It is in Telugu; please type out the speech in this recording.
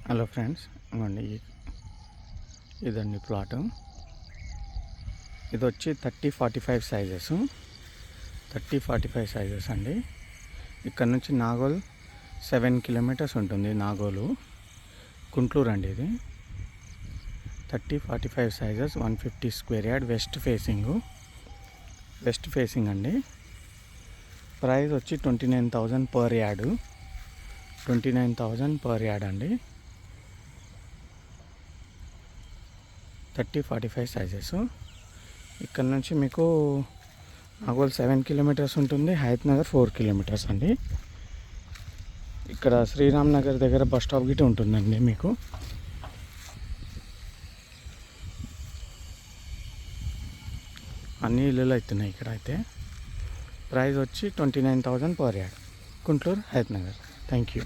హలో ఫ్రెండ్స్, ఇవ్వండి ఇదండి ప్లాటు. ఇది వచ్చి 30-45 సైజెస్, 30-45 సైజెస్ అండి. ఇక్కడ నుంచి నాగోల్ 7 కిలోమీటర్స్ ఉంటుంది. నాగోలు గుంటూరు అండి. ఇది 30-45 sizes, 150 square yard, west facing అండి. ప్రైస్ వచ్చి 29,000 పర్ యార్డ్, 29,000 పర్ యార్డ్ అండి. 30-45 సైజెస్. ఇక్కడ నుంచి మీకు నాగోల్ 7 కిలోమీటర్స్ ఉంటుంది, హయత్ నగర్ 4 కిలోమీటర్స్ అండి. ఇక్కడ శ్రీరామ్ నగర్ దగ్గర బస్ స్టాప్ గిట్ట ఉంటుందండి. మీకు అన్ని ఇల్లులు అవుతున్నాయి ఇక్కడ అయితే. ప్రైస్ వచ్చి 29,000 per yard, Guntur, Hayat Nagar. Thank you.